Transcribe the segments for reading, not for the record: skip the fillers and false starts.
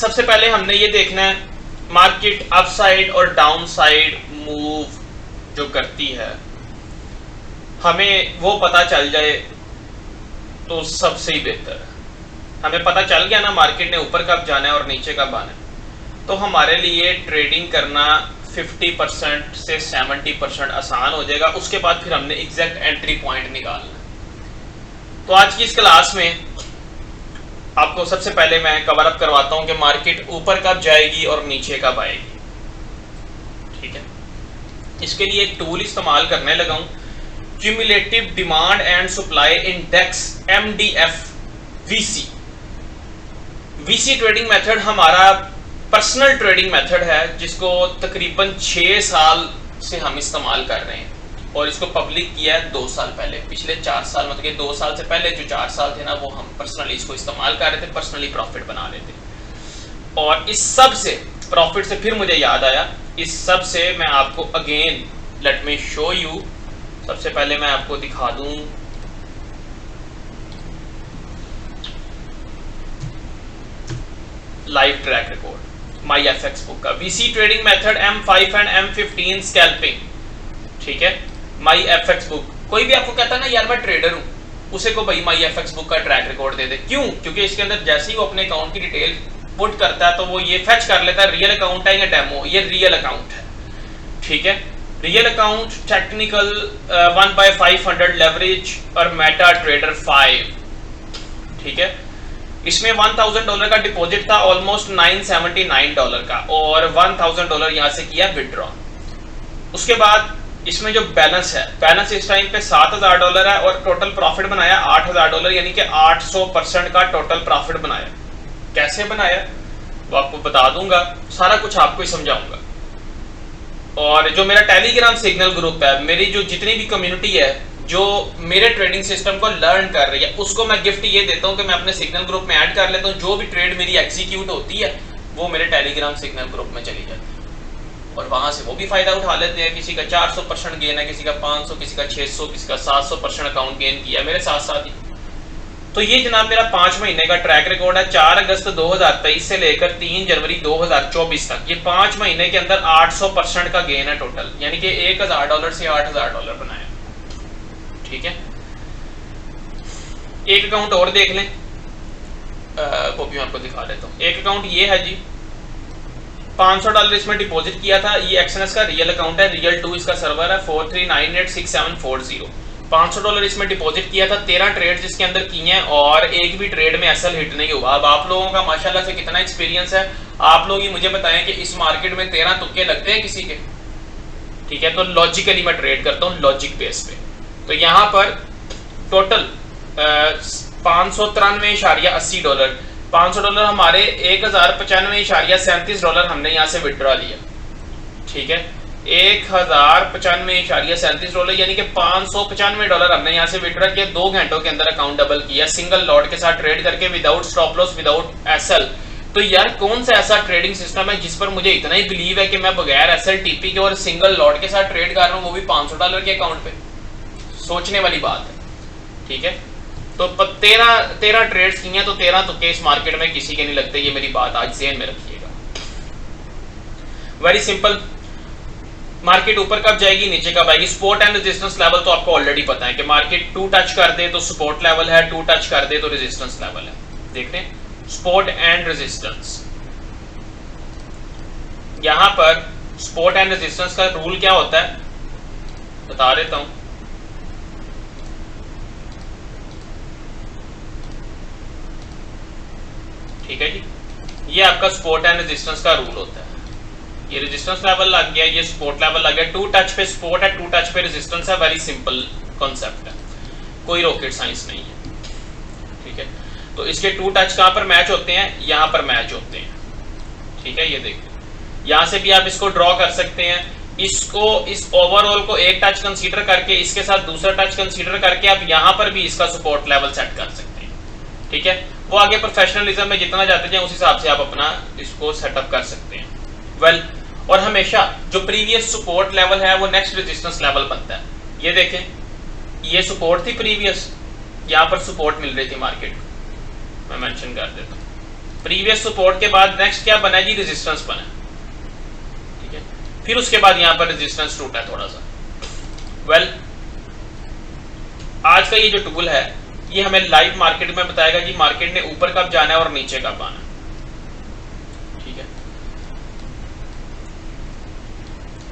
सबसे पहले हमने ये देखना है मार्केट अपसाइड और डाउन साइड मूव जो करती है, हमें वो पता चल जाए तो सबसे ही बेहतर है। हमें पता चल गया ना मार्केट ने ऊपर कब जाना है और नीचे कब आना है, तो हमारे लिए ट्रेडिंग करना 50% से 70% आसान हो जाएगा। उसके बाद फिर हमने एग्जैक्ट एंट्री पॉइंट निकालना है। तो आज की इस क्लास में आपको सबसे पहले मैं कवर अप करवाता हूं कि मार्केट ऊपर कब जाएगी और नीचे कब आएगी। ठीक है, इसके लिए एक टूल इस्तेमाल करने लगा हूं, cumulative demand and supply index MDF VC। VC trading method हमारा पर्सनल ट्रेडिंग मेथड है जिसको तकरीबन 6 साल से हम इस्तेमाल कर रहे हैं और इसको पब्लिक किया है 2 साल पहले। पिछले 4 साल मतलब कि 2 साल से पहले जो 4 साल थे ना, वो हम पर्सनली इसको इस्तेमाल कर रहे थे, पर्सनली प्रॉफिट बना रहे थे। और इस सब से प्रॉफिट से फिर मुझे याद आया, इस सब से मैं आपको again let me show you. सबसे पहले मैं आपको दिखा दूं live track record my FX book का, VC trading method M5 and M15 scalping. ठीक है, माई FX बुक। कोई भी आपको कहता है ना यार मैं ट्रेडर हूं, उसे को भाई माई FX बुक का ट्रैक रिकॉर्ड दे दे। क्यों? क्योंकि इसके अंदर जैसे ही वो अपने अकाउंट की डिटेल पुट करता है तो वो ये फेच कर लेता है रियल अकाउंट है या डेमो। ये रियल अकाउंट है। ठीक है, रियल अकाउंट, टेक्निकल 1/500 लेवरेज और मेटा ट्रेडर 5। ठीक है, इसमें $1000 का डिपॉजिट था, ऑलमोस्ट $979 का, और $1000 यहां से किया विड्रॉ। उसके बाद इसमें जो बैलेंस है, बैलेंस इस टाइम पे $7000 है और टोटल प्रॉफिट बनाया $8000, यानी कि 800% का टोटल प्रॉफिट बनाया। कैसे बनाया वो आपको बता दूंगा, सारा कुछ आपको ही समझाऊंगा। और जो मेरा टेलीग्राम सिग्नल ग्रुप है, मेरी जो जितनी भी कम्युनिटी है जो मेरे ट्रेडिंग सिस्टम को लर्न कर रही है, उसको मैं गिफ्ट ये देता हूं कि मैं अपने सिग्नल ग्रुप में ऐड कर लेता हूं। जो भी ट्रेड मेरी एग्जीक्यूट होती है वो मेरे टेलीग्राम सिग्नल ग्रुप में चली जाती है और वहां से वो भी फायदा उठा लेते हैं। किसी का 400% गेन है, किसी का 500, किसी का 600, किसी का 700% अकाउंट गेन किया मेरे साथ साथ ही। तो ये जनाब मेरा 5 महीने का ट्रैक रिकॉर्ड है, 4 अगस्त 2023 से लेकर 3 जनवरी 2024 तक। ये 5 महीने के अंदर 800% का गेन है टोटल, यानी कि $1000 से $8000 बनाया। ठीक है, एक अकाउंट और देख लें, वो भी मैं आपको दिखा देता हूं। एक अकाउंट ये है जी, $500 इसमें डिपॉजिट किया था। ये एक्सएनएस का रियल अकाउंट है, रियल 2 इसका सर्वर है, 43986740। $500 इसमें डिपॉजिट किया था, 13 ट्रेड इसके अंदर किए हैं और एक भी ट्रेड में एसएल हिट नहीं हुआ। अब आप लोगों का माशाल्लाह से कितना एक्सपीरियंस है, आप लोग ही मुझे बताएं कि इस मार्केट में 13 तुक्के लगते हैं किसी के? ठीक है, तो लॉजिकली मैं ट्रेड करता हूं, लॉजिक बेस पे। तो यहां पर टोटल $593.80, $500 हमारे $1095.37 हमने यहां से विड्रॉ लिया। ठीक है, $1095.37 यानी कि $595 हमने यहां से विड्रॉ किया। 2 घंटों के अंदर अकाउंट डबल किया, सिंगल लॉट के साथ ट्रेड करके, without stop loss, without SL. तो यार कौन सा ऐसा ट्रेडिंग सिस्टम है जिस पर मुझे इतना ही बिलीव है कि मैं बगैर एसएल टीपी के और सिंगल लॉट के साथ ट्रेड कर रहा हूं, वो भी $500 के अकाउंट पे? सोचने वाली बात है। ठीक है, तो 13 ट्रेड्स किए तो 13 तुक्के इस मार्केट में किसी के नहीं लगते। ये मेरी बात आज ज़हन में रखिएगा। वेरी सिंपल, मार्केट ऊपर कब जाएगी, नीचे कब आएगी। सपोर्ट एंड रेजिस्टेंस लेवल तो आपको ऑलरेडी पता है कि मार्केट 2 टच कर दे तो सपोर्ट लेवल है, 2 टच कर दे तो रेजिस्टेंस लेवल है। देखते हैं सपोर्ट एंड रेजिस्टेंस। यहां पर सपोर्ट एंड रेजिस्टेंस का रूल क्या होता है बता देता हूं। ठीक है जी, ये आपका सपोर्ट एंड रेजिस्टेंस का रूल होता है। ये रेजिस्टेंस लेवल लग गया, ये सपोर्ट लेवल लग गया। 2 टच पे सपोर्ट है, 2 टच पे रेजिस्टेंस है। वेरी सिंपल कॉन्सेप्ट है, कोई रॉकेट साइंस नहीं है। ठीक है, तो इसके 2 टच कहां पर मैच होते हैं, यहां पर मैच होते हैं। ठीक है, ये देखिए यहां से भी आप इसको ड्रॉ कर सकते हैं। इसको, इस ओवरऑल को एक टच कंसीडर करके, इसके साथ दूसरा टच कंसीडर करके आप यहां पर भी इसका सपोर्ट लेवल सेट कर सकते हैं। ठीक है, वो आगे प्रोफेशनलिज्म में जितना जाते जाए उस हिसाब से आप अपना इसको सेटअप कर सकते हैं। वेल, और हमेशा जो प्रीवियस सपोर्ट लेवल है वो नेक्स्ट रेजिस्टेंस लेवल बनता है। ये देखें, ये सपोर्ट थी प्रीवियस, यहां पर सपोर्ट मिल रही थी मार्केट को, मैं मेंशन कर देता हूं। प्रीवियस सपोर्ट के बाद नेक्स्ट क्या बना जी, रेजिस्टेंस बना, ठीक है। फिर उसके बाद यहां पर रेजिस्टेंस टूटा थोड़ा सा। वेल आज का ये जो टूल है ये हमें लाइव मार्केट में बताएगा कि मार्केट ने ऊपर कब जाना है और नीचे कब आना है, ठीक है।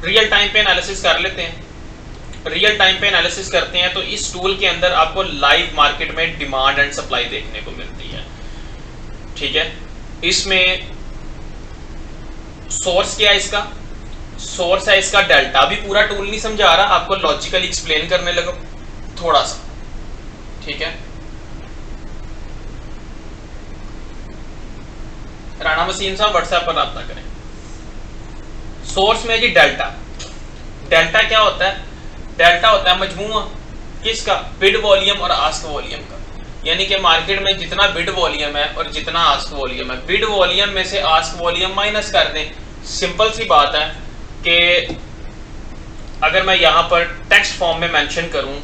रियल टाइम पे एनालिसिस कर लेते हैं। रियल टाइम पे एनालिसिस करते हैं तो इस टूल के अंदर आपको लाइव मार्केट में डिमांड एंड सप्लाई देखने को मिलती है, ठीक है। इसमें सोर्स क्या है इसका, सोर्स है इसका डेल्टा। अभी पूरा टूल नहीं समझा रहा, आपको लॉजिकली एक्सप्लेन करने लगा थोड़ा सा, ठीक है। राणा वसीम साहब व्हाट्सएप पर रब्ता करें। सोर्स में जी डेल्टा, डेल्टा क्या होता है, डेल्टा होता है मजमूआ किसका, बिड वॉल्यूम और आस्क वॉल्यूम का। यानी कि मार्केट में जितना बिड वॉल्यूम है और जितना आस्क वॉल्यूम है, बिड वॉल्यूम में से आस्क वॉल्यूम माइनस कर दें। सिंपल सी बात है कि अगर मैं यहां पर टेक्स्ट फॉर्म में मेंशन करूं,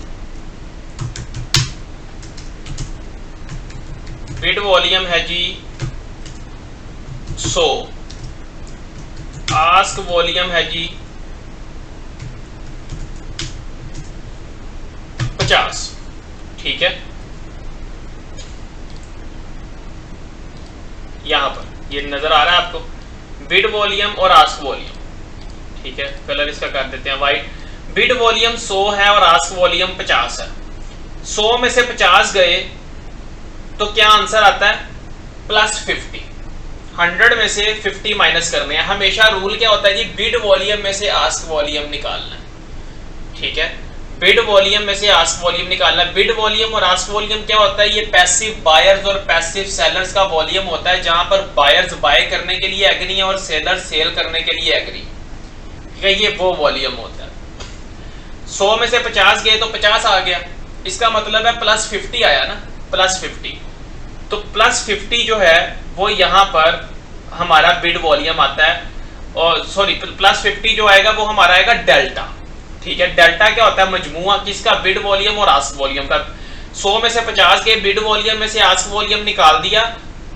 बिड वॉल्यूम है जी 100, आस्क वॉल्यूम है जी 50, ठीक है। यहां पर ये नजर आ रहा है आपको, बिड वॉल्यूम और आस्क वॉल्यूम, ठीक है। कलर इसका कर देते हैं वाइट। बिड वॉल्यूम 100 है और आस्क वॉल्यूम 50 है। 100 में से 50 गए तो क्या आंसर आता है, +50। 100 में से 50 माइनस करने हैं। हमेशा रूल क्या होता है जी, बिड वॉल्यूम में से आस्क वॉल्यूम निकालना है, ठीक है। बिड वॉल्यूम में से आस्क वॉल्यूम निकालना। बिड वॉल्यूम और आस्क वॉल्यूम क्या होता है, ये पैसिव बायर्स और पैसिव सेलर्स का वॉल्यूम होता है, जहां पर बायर्स बाय करने के लिए एग्री है और सेलर सेल करने के लिए एग्री, ठीक है। ये वो वॉल्यूम होता है। 100 में से 50 गए तो 50 आ गया, इसका मतलब है +50 आया ना, +50। तो +50 जो है वो यहां पर हमारा बिड वॉल्यूम आता है, और सॉरी +50 जो आएगा वो हमारा आएगा डेल्टा, ठीक है। डेल्टा क्या होता है, मजमुआ किसका, बिड वॉल्यूम और आस्क वॉल्यूम का। 100 में से 50 के बिड वॉल्यूम में से आस्क वॉल्यूम निकाल दिया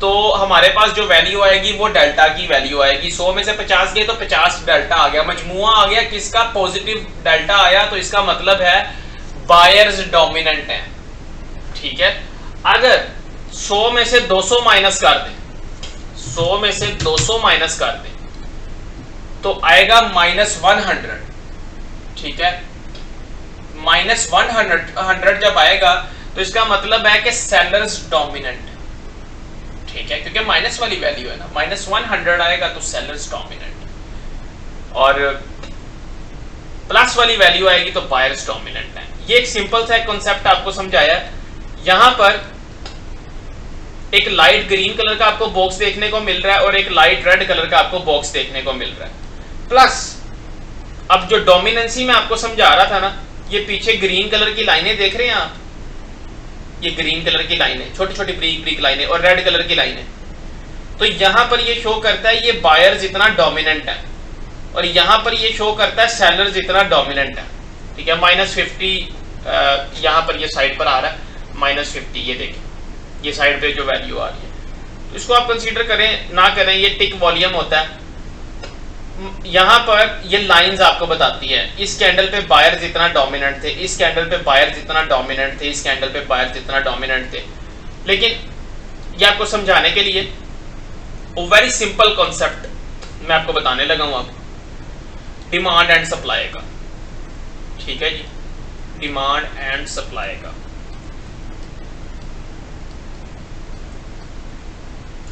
तो हमारे पास जो वैल्यू आएगी वो डेल्टा की वैल्यू आएगी। 100 में से 50 गए तो 50 डेल्टा आ गया, मजमुआ आ गया किसका, पॉजिटिव डेल्टा आया। तो इसका मतलब है बायर्स डोमिनेंट है, ठीक है। अगर 100 में से 200 माइनस कर दें, 100 में से 200 माइनस कर दें तो आएगा -100, ठीक है। -100 जब आएगा तो इसका मतलब है कि सेलर्स डोमिनेंट, ठीक है, क्योंकि माइनस वाली वैल्यू है ना। -100 आएगा तो सेलर्स डोमिनेंट, और प्लस वाली वैल्यू आएगी तो बायर्स डोमिनेंट है। ये एक सिंपल सा कॉन्सेप्ट आपको समझाया। यहां पर एक लाइट ग्रीन कलर का आपको बॉक्स देखने को मिल रहा है और एक लाइट रेड कलर का आपको बॉक्स देखने को मिल रहा है। प्लस अब जो डोमिनेंसी में आपको समझा रहा था ना, ये पीछे ग्रीन कलर की लाइनें देख रहे हैं आप, ये ग्रीन कलर की लाइनें, छोटी छोटी ब्रीक ब्रीक लाइनें और रेड कलर की लाइनें। तो यहां पर ये शो करता है ये बायर जितना डोमिनेंट है, और यहां पर ये शो करता है सेलर जितना डोमिनेंट है, ठीक है। -50 यहां पर ये साइड पर आ रहा है, -50 ये देखें, ये साइड पे जो वैल्यू आ रही है। तो इसको आप कंसीडर करें ना करें, ये टिक वॉल्यूम होता है। यहां पर ये लाइंस आपको बताती है इस कैंडल पे बायर जितना डोमिनेंट थे, इस कैंडल पे बायर जितना डोमिनेंट थे, इस कैंडल पे बायर जितना डोमिनेंट थे। लेकिन ये आपको समझाने के लिए वो वेरी सिंपल कॉन्सेप्ट मैं आपको बताने लगा हूं, अब डिमांड एंड सप्लाई का, ठीक है जी, डिमांड एंड सप्लाई का।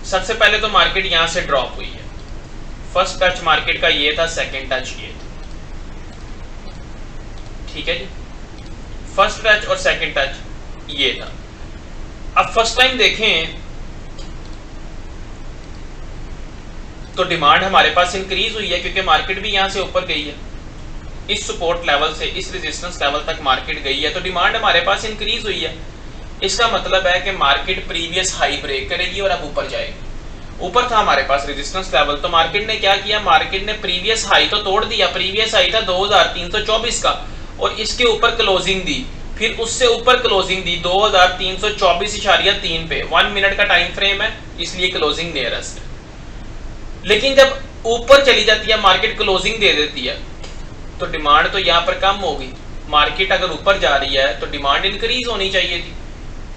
सबसे पहले तो मार्केट यहां से ड्रॉप हुई है। फर्स्ट टच मार्केट का ये था, सेकंड टच ये था, ठीक है जी। फर्स्ट टच और सेकंड टच ये था। अब फर्स्ट टाइम देखें तो डिमांड हमारे पास इंक्रीज हुई है, क्योंकि मार्केट भी यहां से ऊपर गई है, इस सपोर्ट लेवल से इस रेजिस्टेंस लेवल तक मार्केट गई है, तो डिमांड हमारे पास इंक्रीज हुई है। इसका मतलब है कि मार्केट प्रीवियस हाई ब्रेक करेगी और अब ऊपर जाएगी। ऊपर था हमारे पास रेजिस्टेंस लेवल, तो मार्केट ने क्या किया, मार्केट ने प्रीवियस हाई तो तोड़ दिया। प्रीवियस हाई था 2324 का और इसके ऊपर क्लोजिंग दी। फिर उससे ऊपर क्लोजिंग दी 2324.3 पे, 1 मिनट का टाइम फ्रेम है इसलिए क्लोजिंग नियरेस्ट है। लेकिन जब ऊपर चली जाती है मार्केट, क्लोजिंग दे देती है, तो डिमांड तो यहां पर कम होगी। मार्केट अगर ऊपर जा रही है तो डिमांड इंक्रीज होनी चाहिए थी,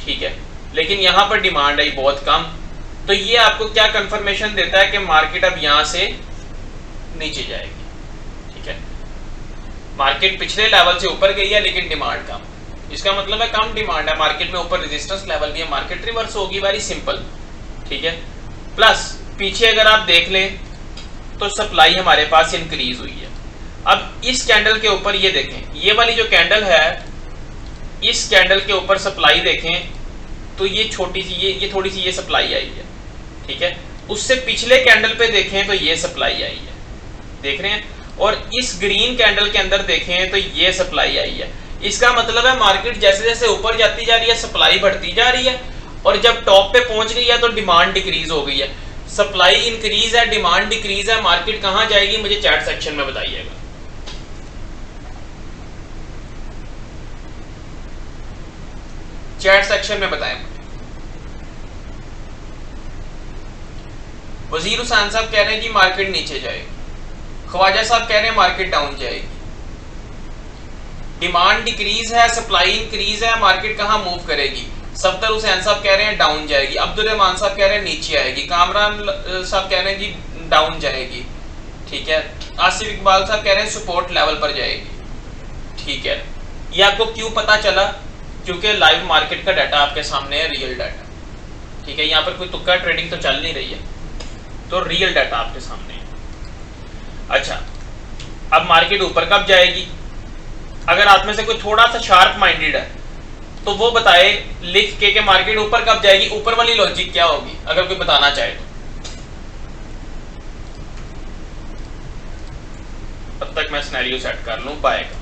ठीक है, लेकिन यहां पर डिमांड आई बहुत कम। तो ये आपको क्या कंफर्मेशन देता है कि मार्केट अब यहां से नीचे जाएगी, ठीक है। मार्केट पिछले लेवल से ऊपर गई है लेकिन डिमांड कम, इसका मतलब है कम डिमांड है मार्केट में, ऊपर रेजिस्टेंस लेवल भी है, मार्केट रिवर्स होगी, वेरी सिंपल, ठीक है। प्लस पीछे अगर आप देख लें तो सप्लाई हमारे पास इंक्रीज हुई है। अब इस कैंडल के ऊपर ये देखें, ये वाली जो कैंडल है, इस कैंडल के ऊपर सप्लाई देखें तो ये छोटी सी, ये थोड़ी सी ये सप्लाई आई है, ठीक है। उससे पिछले कैंडल पे देखें तो ये सप्लाई आई है, देख रहे हैं, और इस ग्रीन कैंडल के अंदर देखें तो ये सप्लाई आई है। इसका मतलब है मार्केट जैसे जैसे ऊपर जाती जा रही है सप्लाई बढ़ती जा रही है, और जब टॉप पे पहुंच गई है तो डिमांड डिक्रीज हो गई है। सप्लाई इंक्रीज है, डिमांड डिक्रीज है, मार्केट कहां जाएगी मुझे चैट सेक्शन में बताइएगा। चैट सेक्शन में बताएं मुझे। वजीर हुसैन साहब कह रहे हैं कि मार्केट नीचे जाएगी, ख्वाजा साहब कह रहे हैं मार्केट डाउन जाएगी। डिमांड डिक्रीज है, सप्लाई इंक्रीज है, मार्केट कहां मूव करेगी। सफदर हुसैन साहब कह रहे हैं डाउन जाएगी, अब्दुल रहमान साहब कह रहे हैं नीचे आएगी, कामरान साहब कह रहे हैं जी डाउन जाएगी, ठीक है। आसिफ इकबाल साहब कह रहे हैं सपोर्ट लेवल पर जाएगी, ठीक है। ये आपको क्यों पता चला? क्योंकि लाइव मार्केट का डाटा आपके सामने है, रियल डाटा, ठीक है। यहाँ पर कोई तुक्का ट्रेडिंग तो चल नहीं रही है, तो रियल डाटा आपके सामने है। अच्छा, अब मार्केट ऊपर कब जाएगी? अगर आप में से कोई थोड़ा सा शार्प माइंडेड है तो वो बताए लिख के मार्केट ऊपर कब जाएगी, ऊपर वाली लॉजिक क्या होगी, अगर कोई बताना चाहे तो। तब तक मैं सिनेरियो सेट कर लूं बाय का।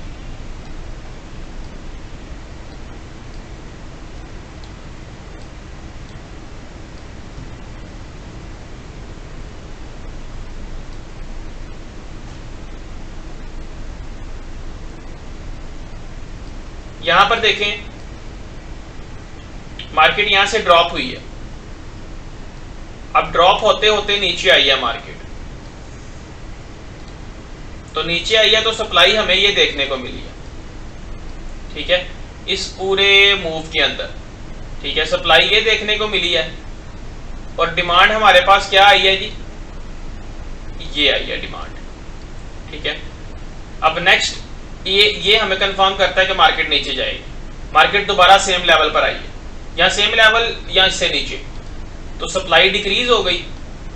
यहां पर देखें मार्केट यहां से ड्रॉप हुई है, अब ड्रॉप होते होते नीचे आई है मार्केट, तो नीचे आई है तो सप्लाई हमें ये देखने को मिली है, ठीक है, इस पूरे मूव के अंदर, ठीक है, सप्लाई ये देखने को मिली है, और डिमांड हमारे पास क्या आई है जी, ये आई है डिमांड, ठीक है। अब नेक्स्ट ये हमें कंफर्म करता है कि मार्केट नीचे जाएगी, मार्केट दोबारा सेम लेवल पर आई है, यहाँ सेम लेवल या इससे नीचे, तो सप्लाई डिक्रीज हो गई।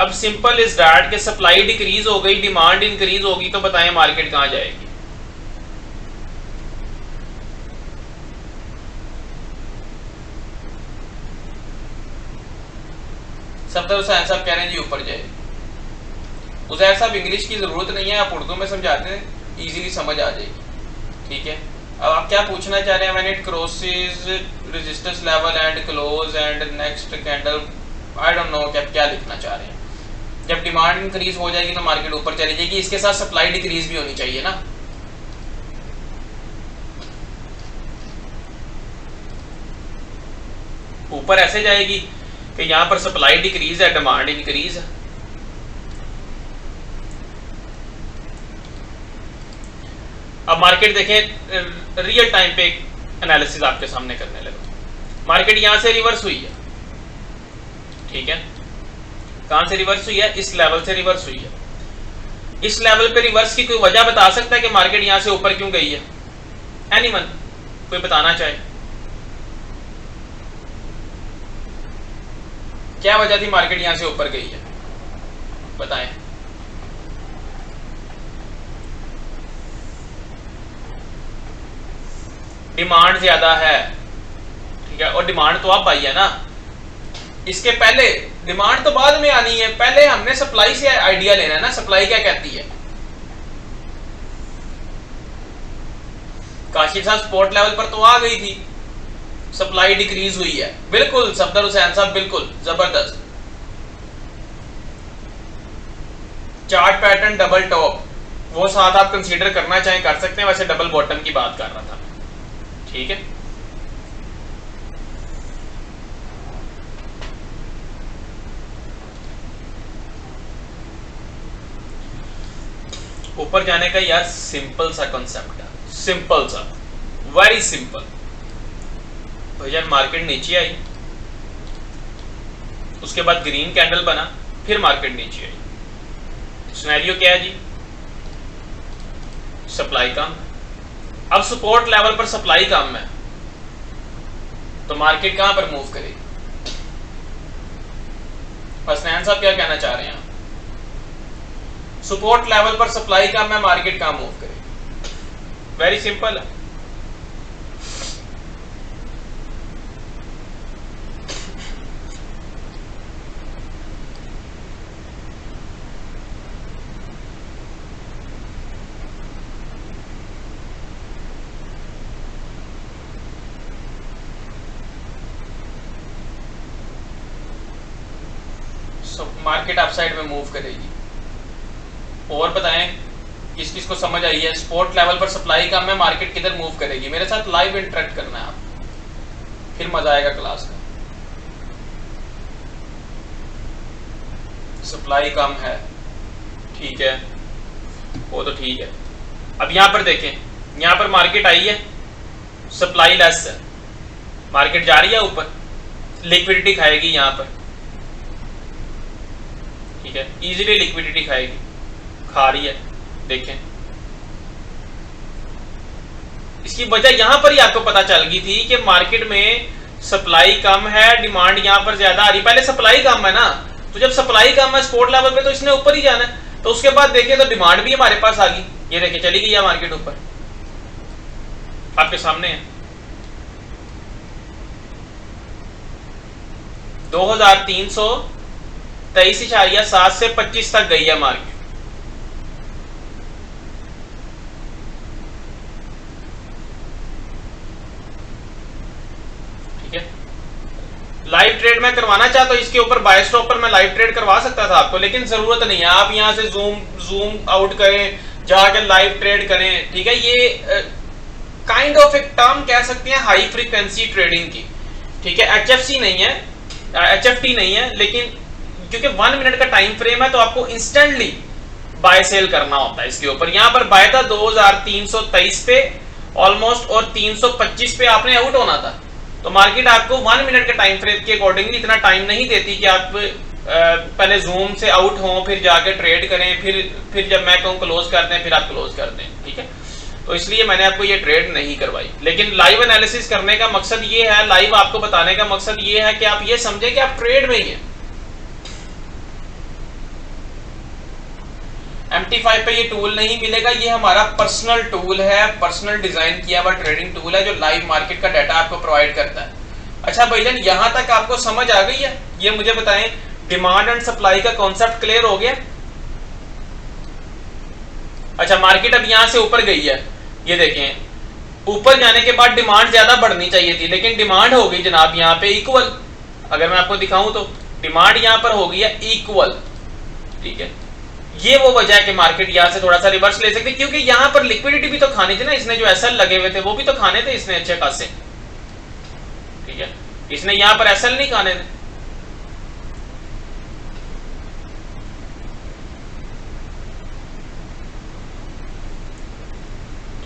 अब सिंपल इज दैट कि सप्लाई डिक्रीज हो गई, डिमांड इंक्रीज होगी, तो बताएं मार्केट कहां जाएगी। सफदर हुसैन साहब कह रहे हैं जी ऊपर जाएगी। उजैर साहब इंग्लिश की जरूरत नहीं है, आप उर्दू में समझाते हैं, इजीली समझ आ जाएगी, ठीक है। अब आप क्या पूछना चाह रहे हैं? When it crosses resistance level and close and next candle, I don't know क्या लिखना चाह रहे हैं। जब डिमांड इंक्रीज हो जाएगी तो मार्केट ऊपर चली जाएगी, इसके साथ सप्लाई डिक्रीज भी होनी चाहिए ना। ऊपर ऐसे जाएगी कि यहां पर सप्लाई डिक्रीज है, डिमांड इंक्रीज है। अब मार्केट देखें, रियल टाइम पे एनालिसिस आपके सामने करने लगा। मार्केट यहां से रिवर्स हुई है, ठीक है, कहां से रिवर्स हुई है? इस लेवल से रिवर्स हुई है। इस लेवल पे रिवर्स की कोई वजह बता सकता है कि मार्केट यहां से ऊपर क्यों गई है? एनीवन कोई बताना चाहे? क्या वजह थी मार्केट यहां से ऊपर गई है, बताएं। डिमांड ज्यादा है, ठीक है, और डिमांड तो अब आई है ना, इसके पहले डिमांड तो बाद में आनी है, पहले हमने सप्लाई से आइडिया लेना है ना, सप्लाई क्या कहती है। काशिफ साहब स्पॉट लेवल पर तो आ गई थी, सप्लाई डिक्रीज हुई है, बिल्कुल सफदर हुसैन साहब, बिल्कुल जबरदस्त। चार्ट पैटर्न डबल टॉप, वो साथ आप कंसीडर करना चाहें कर सकते हैं, वैसे डबल बॉटम की बात कर रहा था, ठीक है। ऊपर जाने का यार सिंपल सा कॉन्सेप्ट है, सिंपल सा, वेरी सिंपल। भैया मार्केट नीचे आई, उसके बाद ग्रीन कैंडल बना, फिर मार्केट नीचे आई। सिनेरियो क्या है जी? सप्लाई कम। अब सपोर्ट लेवल पर सप्लाई कम है तो मार्केट कहां पर मूव करेगी? हसनैन साहब क्या कहना चाह रहे हैं? सपोर्ट लेवल पर सप्लाई कम है, मार्केट कहां मूव करेगी? वेरी सिंपल है। मार्केट अपसाइड में मूव करेगी। और बताएं किस किस को समझ आई है? सपोर्ट लेवल पर सप्लाई कम है, मार्केट किधर मूव करेगी? मेरे साथ लाइव इंटरेक्ट करना है आप, फिर मजा आएगा क्लास का। सप्लाई कम है, ठीक है, वो तो ठीक है। अब यहां पर देखें, यहां पर मार्केट आई है, सप्लाई लेस है, मार्केट जा रही है ऊपर, लिक्विडिटी खाएगी यहां पर, ठीक है, इजीली लिक्विडिटी खाएगी, खा रही है। देखें इसकी वजह यहां पर ही आपको पता चल गई थी कि मार्केट में सप्लाई कम है, डिमांड यहां पर ज्यादा आ रही। पहले सप्लाई कम है ना, तो जब सप्लाई कम है सपोर्ट लेवल पे तो इसने ऊपर ही जाना है। तो उसके बाद देखिए तो डिमांड भी हमारे पास आ गई, ये देखिए चली गई है मार्केट ऊपर, आपके सामने है। 2323.7 से 25 तक गई है मार्केट, ठीक है। लाइव ट्रेड मैं करवाना चाहता हूं, इसके ऊपर बाय स्टॉप पर मैं लाइव ट्रेड करवा सकता था आपको, लेकिन जरूरत नहीं है। आप यहां से जूम आउट करें, जाकर लाइव ट्रेड करें, ठीक है। ये काइंड ऑफ एक टर्म कह सकते हैं हाई फ्रीक्वेंसी ट्रेडिंग की, ठीक है। HFC नहीं है, HFT नहीं है, लेकिन क्योंकि 1 मिनट का टाइम फ्रेम है तो आपको इंस्टेंटली बाय सेल करना होता है इसके ऊपर। यहां पर बाय था 2323 पे ऑलमोस्ट, और 325 पे आपने आउट होना था। तो मार्केट आपको 1 मिनट के टाइम फ्रेम के अकॉर्डिंगली इतना टाइम नहीं देती कि आप पहले जूम से आउट हों, फिर जाके ट्रेड करें, फिर जब मैं कहूं क्लोज कर दें, फिर आप क्लोज कर दें, ठीक है। तो इसलिए मैंने आपको ये ट्रेड नहीं करवाई। लेकिन लाइव एनालिसिस करने का मकसद ये है, लाइव आपको बताने का मकसद ये है कि आप ये समझें कि आप ट्रेड में ही हैं। MT5 पे ये टूल नहीं मिलेगा, ये हमारा पर्सनल टूल है, पर्सनल डिजाइन किया हुआ ट्रेडिंग टूल है जो लाइव मार्केट का डाटा आपको प्रोवाइड करता है। अच्छा भाईजान, यहां तक आपको समझ आ गई है? ये मुझे बताएं, डिमांड एंड सप्लाई का कॉन्सेप्ट क्लियर हो गया? अच्छा, मार्केट अब यहां से ऊपर गई है, ये देखें, ऊपर जाने के बाद डिमांड ज्यादा बढ़नी चाहिए थी, लेकिन डिमांड हो गई जनाब यहां पे इक्वल। अगर मैं आपको दिखाऊं तो डिमांड यहां पर हो गई है इक्वल, ठीक है। ये वो वजह है कि मार्केट यहां से थोड़ा सा रिवर्स ले सकती है, क्योंकि यहां पर लिक्विडिटी भी तो खानी थी ना, इसने जो एसएल लगे हुए थे वो भी तो खाने थे इसने अच्छे खासे, ठीक है। इसने यहां पर एसएल नहीं खाने थे,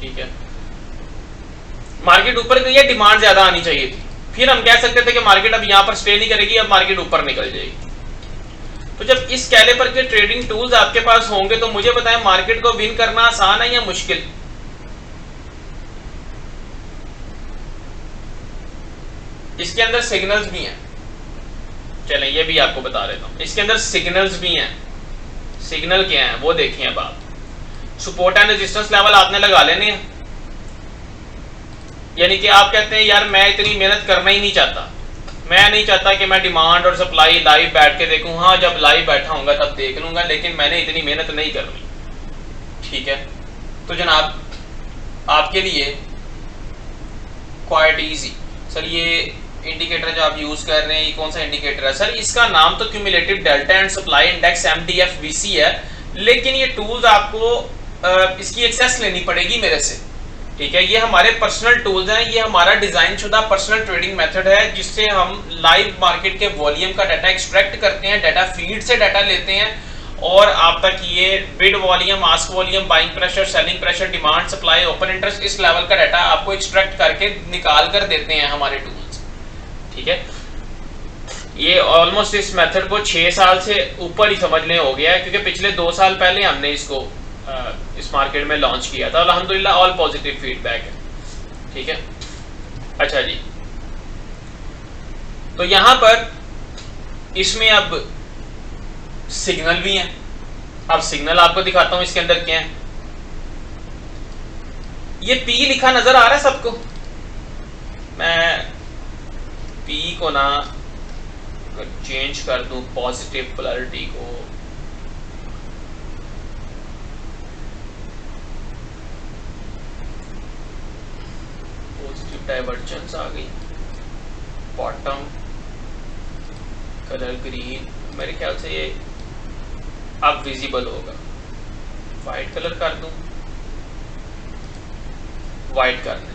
ठीक है। मार्केट ऊपर गई है, डिमांड ज्यादा आनी चाहिए थी, फिर हम कह सकते थे कि मार्केट अब यहां पर स्टे नहीं करेगी, अब मार्केट ऊपर निकल जाएगी। तो जब इस कैलिबर के ट्रेडिंग टूल्स आपके पास होंगे तो मुझे बताएं, मार्केट को विन करना आसान है या मुश्किल? इसके अंदर सिग्नल्स भी हैं, चलें ये भी आपको बता देता हूं। इसके अंदर सिग्नल्स भी हैं। सिग्नल क्या है वो देखिए। अब आप सपोर्ट एंड रेजिस्टेंस लेवल आपने लगा लेने हैं, यानी कि आप कहते हैं यार मैं इतनी मेहनत करना ही नहीं चाहता, मैं नहीं चाहता कि मैं डिमांड और सप्लाई लाइव बैठ के देखूं। हाँ, जब लाइव बैठा होऊंगा तब देख लूंगा, लेकिन मैंने इतनी मेहनत नहीं करनी, ठीक है। तो जनाब आपके लिए क्वाइट इजी। सर ये इंडिकेटर जो आप यूज कर रहे हैं, ये कौन सा इंडिकेटर है? सर इसका नाम तो cumulative delta and supply index MDFVC है, लेकिन ये टूल्स आपको इसकी एक्सेस लेनी पड़ेगी मेरे से, ठीक है। ये हमारे पर्सनल टूल्स हैं, ये हमारा डिजाइन शुदा पर्सनल ट्रेडिंग मेथड है, जिससे हम लाइव मार्केट के वॉल्यूम का डाटा एक्सट्रैक्ट करते हैं, डाटा फीड से डाटा लेते हैं और आप तक ये bid volume, ask volume, buying pressure, selling pressure, demand, supply, open interest, इस लेवल का डाटा आपको एक्सट्रैक्ट करके निकाल कर देते हैं हमारे टूल्स। ठीक है, ये ऑलमोस्ट इस मेथड को 6 साल से ऊपर ही समझने हो गया है, क्योंकि पिछले 2 साल पहले हमने इसको इस मार्केट में लॉन्च किया था। अल्हम्दुलिल्लाह ऑल पॉजिटिव फीडबैक है। ठीक है, अच्छा जी, तो यहां पर इसमें अब सिग्नल भी है। अब सिग्नल आपको दिखाता हूं इसके अंदर क्या है। ये पी लिखा नजर आ रहा है सबको? मैं पी को ना चेंज कर दूं, पॉजिटिव पोलैरिटी को, पॉजिटिव डाइवर्जेंस आ गई, बॉटम कलर ग्रीन, मेरे ख्याल से ये अब विजिबल होगा। वाइट कलर कर दूं, वाइट कर देते,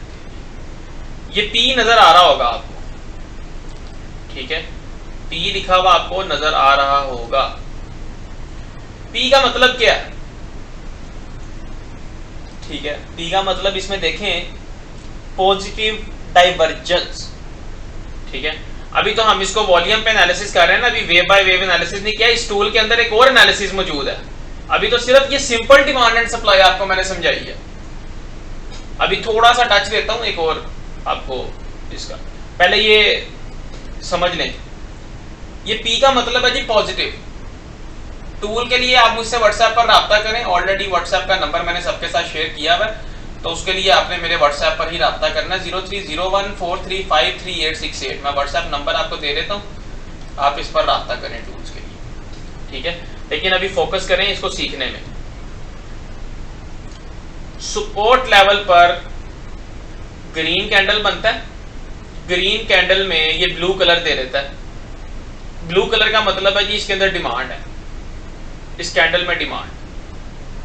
ये पी नजर आ रहा होगा आपको। ठीक है, पी लिखा हुआ आपको नजर आ रहा होगा। पी का मतलब क्या है? ठीक है, पी का मतलब इसमें देखें पॉजिटिव डाइवर्जेंस। ठीक है, अभी तो हम इसको वॉल्यूम पे एनालिसिस कर रहे हैं ना, अभी वेव बाय वेव एनालिसिस नहीं किया। इस टूल के अंदर एक और एनालिसिस मौजूद है। अभी तो सिर्फ ये सिंपल डिमांड एंड सप्लाई आपको मैंने समझाई है। अभी थोड़ा सा टच देता हूं एक और आपको इसका, पहले ये समझ लें। ये पी का मतलब है जी पॉजिटिव। टूल के लिए आप मुझसे व्हाट्सएप पर राब्ता करें। ऑलरेडी व्हाट्सएप का नंबर मैंने सबके साथ शेयर किया हुआ है, तो उसके लिए आपने मेरे व्हाट्सएप पर ही राब्ता करना है। 030143533868 मैं व्हाट्सएप नंबर आपको दे देता हूँ, आप इस पर राब्ता करें टूल्स के लिए। ठीक है, लेकिन अभी फोकस करें इसको सीखने में। सपोर्ट लेवल पर ग्रीन कैंडल बनता है। ग्रीन कैंडल में ये ब्लू कलर दे देता है। ब्लू कलर का मतलब है जी इसके अंदर डिमांड है, इस कैंडल में डिमांड।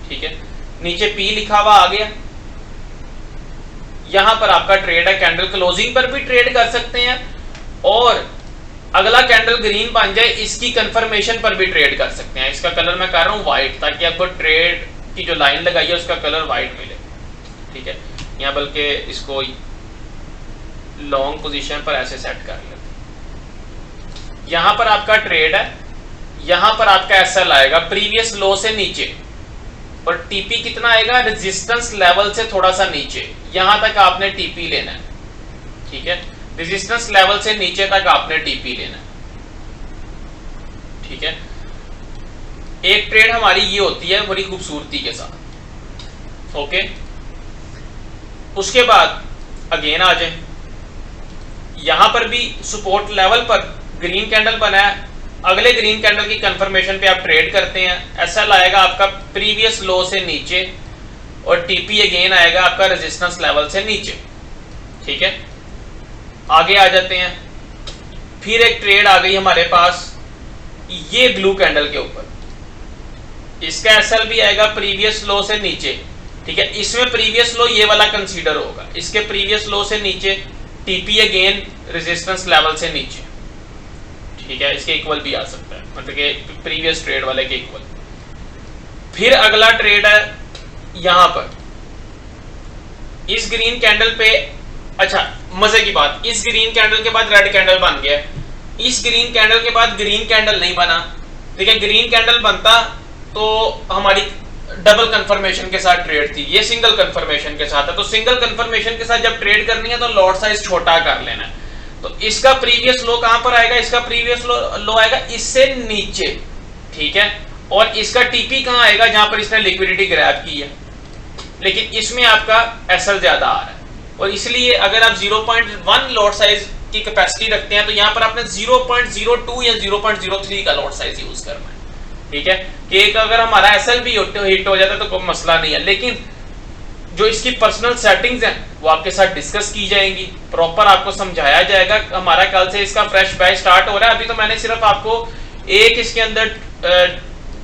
ठीक है, नीचे पी लिखा हुआ आ गया। यहां पर आपका ट्रेड है, कैंडल क्लोजिंग पर भी ट्रेड कर सकते हैं, और अगला कैंडल ग्रीन बन जाए इसकी कंफर्मेशन पर भी ट्रेड कर सकते हैं। इसका कलर मैं कर रहा हूं व्हाइट, ताकि आपको ट्रेड की जो लाइन लगाई है उसका कलर व्हाइट मिले। ठीक है, यहां बल्कि इसको लॉन्ग पोजीशन पर ऐसे सेट कर लेते। यहां पर आपका ट्रेड है, यहां पर आपका एसएल आएगा प्रीवियस लो से नीचे, और टीपी कितना आएगा? रेजिस्टेंस लेवल से थोड़ा सा नीचे, यहां तक आपने टीपी लेना है। ठीक है, रेजिस्टेंस लेवल से नीचे तक आपने टीपी लेना है। ठीक है, एक ट्रेड हमारी ये होती है बड़ी खूबसूरती के साथ। ओके, उसके बाद अगेन आ जाए, यहां पर भी सपोर्ट लेवल पर ग्रीन कैंडल बना है, अगले ग्रीन कैंडल की कंफर्मेशन पे आप ट्रेड करते हैं। एसएल आएगा आपका प्रीवियस लो से नीचे, और टीपी अगेन आएगा आपका रेजिस्टेंस लेवल से नीचे। ठीक है, आगे आ जाते हैं। फिर एक ट्रेड आ गई हमारे पास ये ब्लू कैंडल के ऊपर, इसका एसएल भी आएगा प्रीवियस लो से नीचे। ठीक है, इसमें प्रीवियस लो ये वाला कंसीडर होगा, इसके प्रीवियस लो से नीचे, टीपी अगेन रेजिस्टेंस लेवल से नीचे। ठीक है, इसके इक्वल भी आ सकता है, मतलब कि प्रीवियस ट्रेड वाले के इक्वल। फिर अगला ट्रेड है यहां पर इस ग्रीन कैंडल पे। अच्छा, मजे की बात, इस ग्रीन कैंडल के बाद रेड कैंडल बन गया, इस ग्रीन कैंडल के बाद ग्रीन कैंडल नहीं बना। ठीक है, ग्रीन कैंडल बनता तो हमारी डबल कंफर्मेशन के साथ ट्रेड थी, ये सिंगल कंफर्मेशन के साथ है। तो सिंगल कंफर्मेशन के साथ जब ट्रेड करनी है तो लॉट साइज छोटा कर लेना है। तो इसका प्रीवियस लो कहां पर आएगा? इसका प्रीवियस लो आएगा इससे नीचे। ठीक है, और इसका टीपी कहां आएगा? जहां पर इसने लिक्विडिटी ग्रैब की है, लेकिन इसमें आपका एसएल ज्यादा आ रहा है, और इसलिए अगर आप 0.1 लॉट साइज की कैपेसिटी रखते हैं तो यहां पर आपने 0.02 या 0.03 का लॉट साइज यूज करना है। ठीक है, कि एक अगर हमारा एसएल भी हिट हो जाता है तो कोई मसला नहीं है, लेकिन जो इसकी पर्सनल सेटिंग्स हैं वो आपके साथ डिस्कस की जाएंगी, प्रॉपर आपको समझाया जाएगा। हमारा कल से इसका फ्रेश बैच स्टार्ट हो रहा है। अभी तो मैंने सिर्फ आपको एक इसके अंदर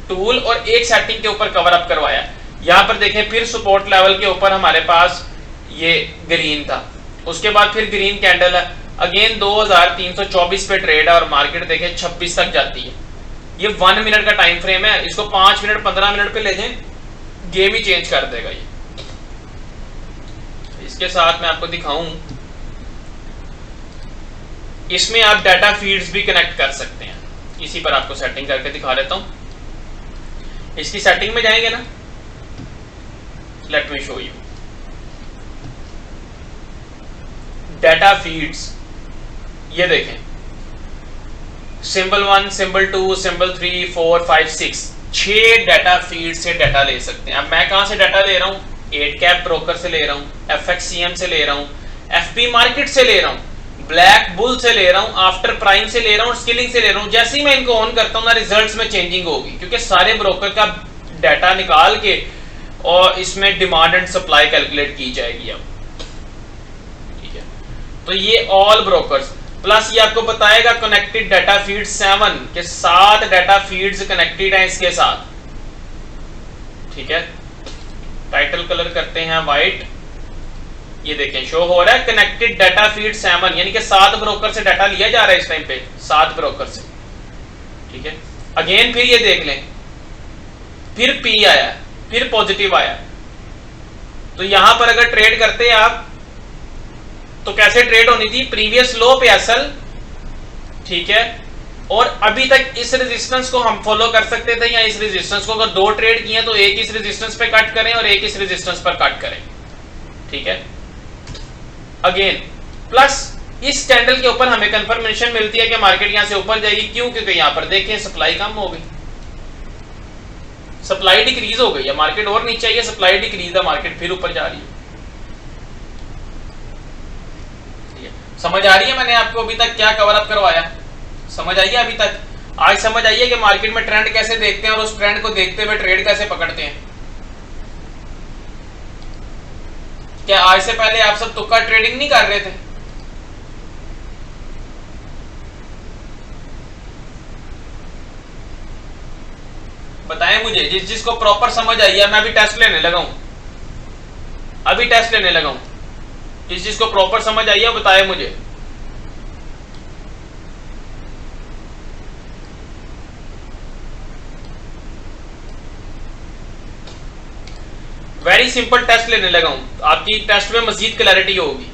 टूल और एक सेटिंग के ऊपर कवर अप करवाया। यहां पर देखें, फिर सपोर्ट लेवल के ऊपर हमारे पास ये ग्रीन था, उसके बाद फिर ग्रीन कैंडल है, अगेन 2324 पे ट्रेड है, और मार्केट देखें 26 तक जाती है। ये 1 मिनट का टाइम फ्रेम है, इसको 5 मिनट 15 मिनट पे ले जाएं, गेम ही चेंज कर देगा ये। इसके साथ मैं आपको दिखाऊं, इसमें आप डाटा फीड्स भी कनेक्ट कर सकते हैं। इसी पर आपको सेटिंग करके दिखा देता हूं। इसकी सेटिंग में जाएंगे ना, late me show you data feeds. ये देखें, symbol 1, symbol 2, symbol 3, 4, 5, 6, 6 data feed से डाटा ले सकते हैं। अब मैं कहां से डाटा ले रहा हूं? 8 कैप ब्रोकर से ले रहा हूं, FXCM से ले रहा हूं, FP मार्केट से ले रहा हूं, ब्लैक बुल से ले रहा हूं, आफ्टर प्राइम से ले रहा हूं और स्किलिंग से ले रहा हूं। जैसे ही मैं इनको ऑन करता हूं ना, रिजल्ट्स में चेंजिंग होगी, क्योंकि सारे ब्रोकर का डाटा निकाल के और इसमें डिमांड एंड सप्लाई कैलकुलेट की जाएगी। अब ठीक है, तो ये ऑल ब्रोकर्स प्लस ये आपको बताएगा कनेक्टेड डाटा फीड 7 के 7 डाटा फीड्स कनेक्टेड हैं इसके साथ। ठीक है, टाइटल कलर करते हैं व्हाइट। ये देखें शो हो रहा है कनेक्टेड डाटा फीड 7, यानी कि 7 ब्रोकर से डाटा लिया जा रहा है इस टाइम पे, 7 ब्रोकर से। ठीक है, अगेन फिर ये देख लें, फिर P आया, फिर पॉजिटिव आया। तो यहां पर अगर ट्रेड करते हैं आप तो कैसे ट्रेड होनी थी? प्रीवियस लो पे एसएल, ठीक है, और अभी तक इस रेजिस्टेंस को हम फॉलो कर सकते थे, या इस रेजिस्टेंस को अगर 2 ट्रेड किए तो एक इस रेजिस्टेंस पे कट करें और एक इस रेजिस्टेंस पर कट करें। ठीक है, अगेन प्लस इस कैंडल के ऊपर हमें कंफर्मेशन मिलती है कि मार्केट यहां से ऊपर जाएगी। क्यों? क्योंकि यहां पर देखें सप्लाई कम हो गई, सप्लाई डिक्रीज हो गई है, मार्केट और नीचे आई है, सप्लाई डिक्रीज है, मार्केट फिर ऊपर जा रही है। समझ आ रही है मैंने आपको अभी तक क्या कवर अप करवाया? समझ आई है अभी तक? आज समझ आई है कि मार्केट में ट्रेंड कैसे देखते हैं और उस ट्रेंड को देखते हुए ट्रेड कैसे पकड़ते हैं। क्या आज से पहले आप सब तुक्का ट्रेडिंग नहीं कर रहे थे? बताएं मुझे, जिसको प्रॉपर समझ आई है। मैं अभी टेस्ट लेने लगा हूं, अभी टेस्ट लेने लगा हूं। जिसको प्रॉपर समझ आई है बताए मुझे। वेरी सिंपल टेस्ट लेने लगा हूं, आपकी टेस्ट में मजीद क्लैरिटी होगी।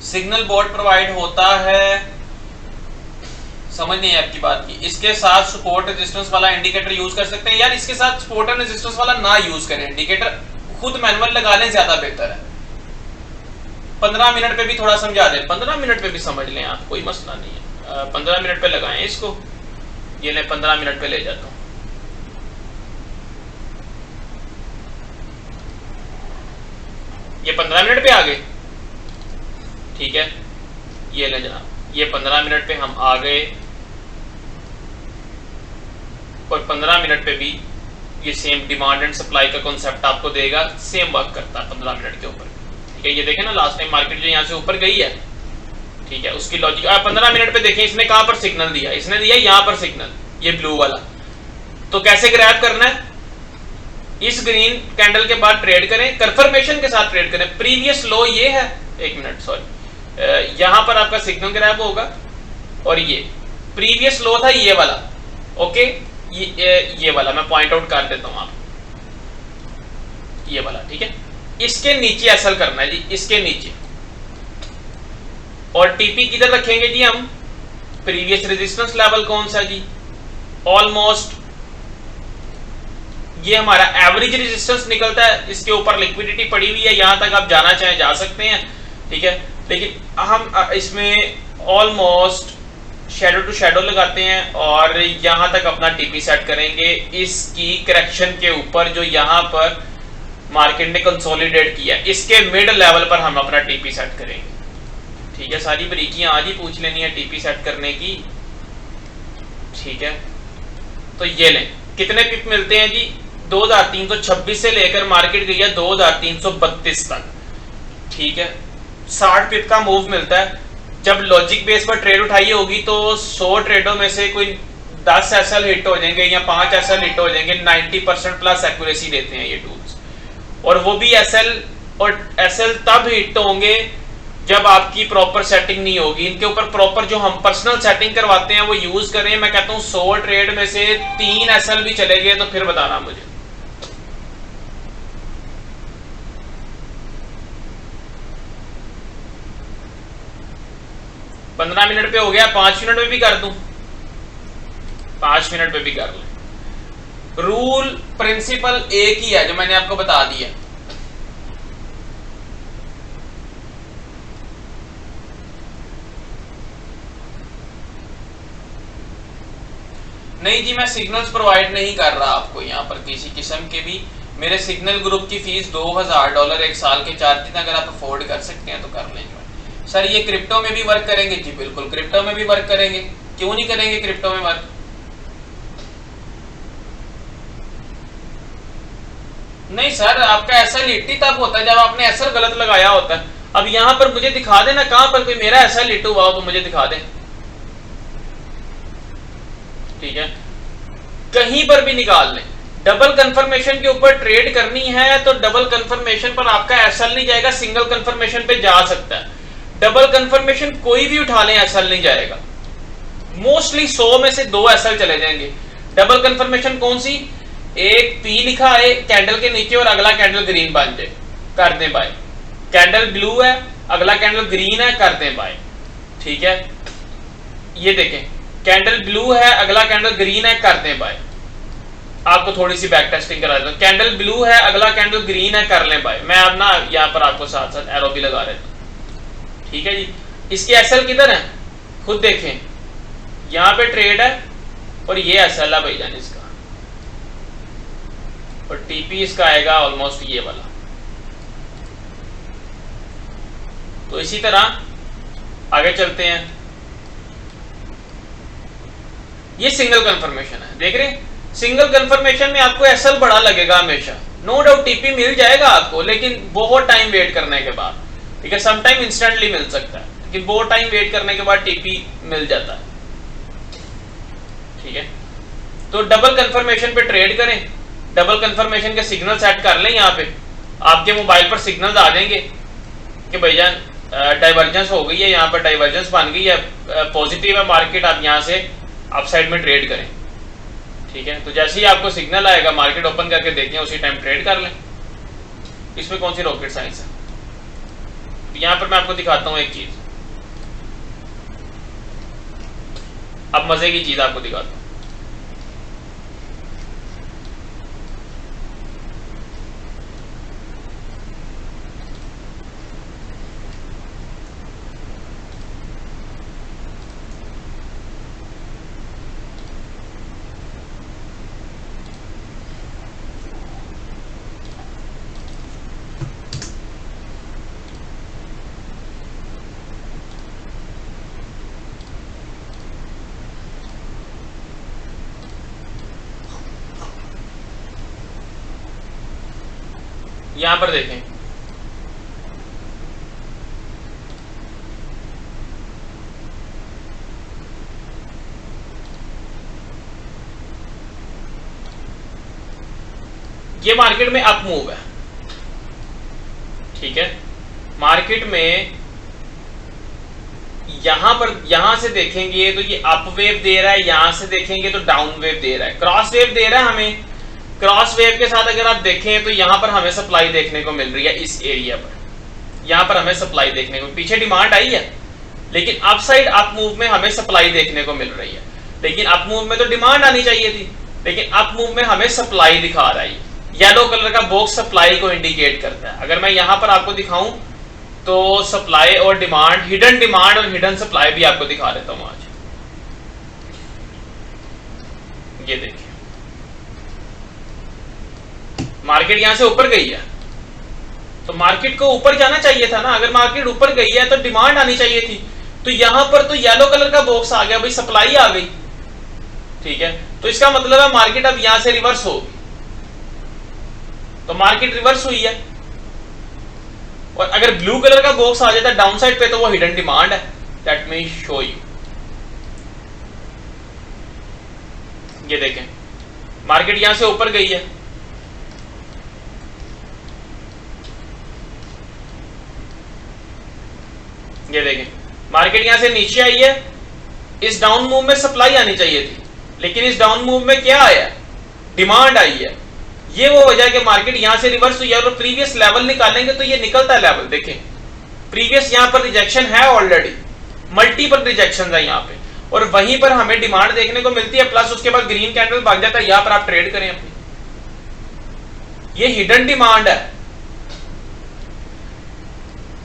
सिग्नल बोर्ड प्रोवाइड होता है, समझ नहीं है आपकी बात की। इसके साथ सपोर्ट रेजिस्टेंस वाला इंडिकेटर यूज कर सकते हैं। यार इसके साथ सपोर्ट एंड रेजिस्टेंस वाला ना यूज करें, इंडिकेटर खुद मैनुअल लगा लें, ज्यादा बेहतर है। 15 मिनट पे भी थोड़ा समझा दें, 15 मिनट पे भी समझ लें आप, कोई मसला नहीं है। 15 मिनट पे लगाएं इसको, ये ले 15 मिनट पे ले जाता हूं। ये 15 मिनट पे आ गए, ठीक है, ये ले जनाब, ये 15 मिनट पे हम आ गए और 15 मिनट पे भी ये सेम डिमांड एंड सप्लाई का कॉन्सेप्ट आपको देगा, सेम वर्क करता है 15 मिनट के ऊपर। ठीक है, ये देखें ना लास्ट टाइम मार्केट जो यहाँ से ऊपर गई है, ठीक है, उसकी लॉजिक 15 मिनट पे देखें इसने कहां पर सिग्नल दिया, इसने दिया यहाँ पर सिग्नल, ये ब्लू वाला। तो कैसे ग्रैब करना है? इस ग्रीन कैंडल के बाद ट्रेड करें, कंफर्मेशन के साथ ट्रेड करें। प्रीवियस लो ये है, एक मिनट सॉरी, यहां पर आपका सिग्नल ग्रैब होगा और ये प्रीवियस लो था ये वाला, ओके, ये वाला मैं पॉइंट आउट कर देता हूं आप, ये वाला, ठीक है। इसके नीचे एसएल करना है जी, इसके नीचे, और टीपी किधर रखेंगे जी हम? प्रीवियस रेजिस्टेंस लेवल कौन सा जी? ऑलमोस्ट ये हमारा एवरेज रेजिस्टेंस निकलता है, इसके ऊपर लिक्विडिटी पड़ी हुई है, यहां तक आप जाना चाहें जा सकते हैं, ठीक है। लेकिन हम इसमें ऑलमोस्ट शैडो टू शैडो लगाते हैं और यहां तक अपना टीपी सेट करेंगे इसकी करेक्शन के ऊपर जो यहां पर मार्केट ने कंसोलिडेट किया, इसके मिड लेवल पर हम अपना टीपी सेट करेंगे। ठीक है, सारी बरीकियां आज ही पूछ लेनी है टीपी सेट करने की, ठीक है। तो ये लें, कितने पिप मिलते हैं जी? 2326 से लेकर मार्केट गई है 2332 तक, ठीक है। 60 पिप का मूव मिलता है। जब लॉजिक बेस पर ट्रेड उठाई होगी तो 100 ट्रेडों में से कोई 10 एसएल हिट हो जाएंगे या 5 एसएल हिट हो जाएंगे। 90% प्लस एक्यूरेसी देते हैं ये टूल्स, और वो भी एसएल और एसएल तब हिट होंगे जब आपकी प्रॉपर सेटिंग नहीं होगी। इनके ऊपर प्रॉपर जो हम पर्सनल सेटिंग करवाते हैं वो यूज करें। मैं कहता हूं 100 ट्रेड में से 3 एसएल भी चले गए तो फिर बताना मुझे। पंद्रह मिनट पे हो गया, 5 मिनट में भी कर दूं, 5 मिनट में भी कर ले। रूल प्रिंसिपल एक ही है जो मैंने आपको बता दिया। नहीं जी, मैं सिग्नल्स प्रोवाइड नहीं कर रहा आपको यहाँ पर किसी किस्म के भी। मेरे सिग्नल ग्रुप की फीस $2000 एक साल के चार्ज, अगर आप अफोर्ड कर सकते हैं तो कर लेंगे। सर ये क्रिप्टो में भी वर्क करेंगे? जी बिल्कुल क्रिप्टो में भी वर्क करेंगे, क्यों नहीं करेंगे क्रिप्टो में वर्क। नहीं सर, आपका एसएल हिट ही तब होता है जब आपने एसएल गलत लगाया होता है। अब यहां पर मुझे दिखा देना कहां पर कोई मेरा एसएल हिट हुआ हो तो मुझे दिखा दे, ठीक है। कहीं पर भी निकाल लें। डबल कंफर्मेशन के ऊपर ट्रेड करनी है तो डबल कंफर्मेशन पर आपका एसएल नहीं जाएगा, सिंगल कंफर्मेशन पे जा सकता है। डबल कंफर्मेशन कोई भी उठा लें एसएल नहीं जाएगा। मोस्टली 100 में से 2 एसएल चले जाएंगे। डबल कंफर्मेशन कौन सी? एक पी लिखा है कैंडल के नीचे और अगला कैंडल ग्रीन बन जाए, कर दें बाय। कैंडल ब्लू है, अगला कैंडल ग्रीन है, कर दें बाय, ठीक है। ये देखें, कैंडल ब्लू है, अगला कैंडल ग्रीन है, कर दें बाय। आपको थोड़ी सी बैक टेस्टिंग करा देता हूं। कैंडल ब्लू है, अगला कैंडल ग्रीन है, कर लें बाय। मैं अब ना यहाँ पर आपको साथ साथ एरो भी लगा देता हूं, ठीक है जी। इसकी एसएल किधर है खुद देखें, यहां पे ट्रेड है और ये एसएल है भाईजान इसका, और टीपी इसका आएगा ऑलमोस्ट ये वाला। तो इसी तरह आगे चलते हैं। ये सिंगल कंफर्मेशन है, देख रहे हैं। सिंगल कंफर्मेशन में आपको एसएल बड़ा लगेगा हमेशा, नो डाउट टीपी मिल जाएगा आपको, लेकिन बहुत टाइम वेट करने के बाद, ठीक है। समटाइम इंस्टेंटली मिल सकता है, लेकिन बहुत टाइम वेट करने के बाद टीपी मिल जाता है, ठीक है। तो डबल कंफर्मेशन पे ट्रेड करें, डबल कंफर्मेशन के सिग्नल सेट कर लें। यहाँ पे आपके मोबाइल पर सिग्नल आ जाएंगे कि भैया डाइवर्जेंस हो गई है, यहाँ पर डाइवर्जेंस बन गई है, पॉजिटिव है मार्केट, आप यहाँ से अपसाइड में ट्रेड करें, ठीक है। तो जैसे ही आपको सिग्नल आएगा मार्केट ओपन करके देखें, उसी टाइम ट्रेड कर लें। इसमें कौन सी रॉकेट साइंस है। यहाँ पर मैं आपको दिखाता हूँ एक चीज, अब मजे की चीज आपको दिखाता हूँ। यहां पर देखें, ये मार्केट में अप मूव है, ठीक है। मार्केट में यहां से देखेंगे तो ये अप वेव दे रहा है, यहां से देखेंगे तो डाउन वेव दे रहा है, क्रॉस वेव दे रहा है हमें। क्रॉस वेव के साथ अगर आप देखें तो यहां पर हमें सप्लाई देखने को मिल रही है, इस एरिया पर यहां पर हमें सप्लाई देखने को, पीछे डिमांड आई है लेकिन अप साइड अप मूव में हमें सप्लाई देखने को मिल रही है। लेकिन अप मूव में तो डिमांड आनी चाहिए थी, लेकिन अप मूव में हमें सप्लाई दिखा रहा है। येलो कलर का बॉक्स सप्लाई को इंडिकेट करता है। अगर मैं यहां पर आपको दिखाऊं तो सप्लाई और डिमांड, हिडन डिमांड और हिडन सप्लाई भी आपको दिखा देता हूं आज। ये देखिए, मार्केट यहां से ऊपर गई है तो मार्केट को ऊपर जाना चाहिए था ना। अगर मार्केट ऊपर गई है तो डिमांड आनी चाहिए थी। तो यहां पर तो येलो कलर का बॉक्स आ गया, भाई सप्लाई आ गई, ठीक है। तो इसका मतलब है मार्केट अब यहां से रिवर्स होगी, तो मार्केट रिवर्स हुई है। और अगर ब्लू कलर का बॉक्स आ जाता है डाउन साइड पे तो वो हिडन डिमांड है। Late me show you. ये देखें मार्केट यहां से ऊपर गई है, ये देखें मार्केट यहां से नीचे आई है। इस डाउन मूव में सप्लाई आनी चाहिए थी, लेकिन इस डाउन मूव में क्या आया, डिमांड आई है। ये वो वजह कि मार्केट यहां से रिवर्स हुई है। और प्रीवियस लेवल निकालेंगे तो ये निकलता है लेवल, देखें प्रीवियस यहां पर रिजेक्शन है ऑलरेडी, मल्टीपल रिजेक्शन है यहां पे, और वहीं पर हमें डिमांड देखने को मिलती है, प्लस उसके बाद ग्रीन कैंडल भाग जाता है। यहां पर आप ट्रेड करें अपनी, ये हिडन डिमांड है,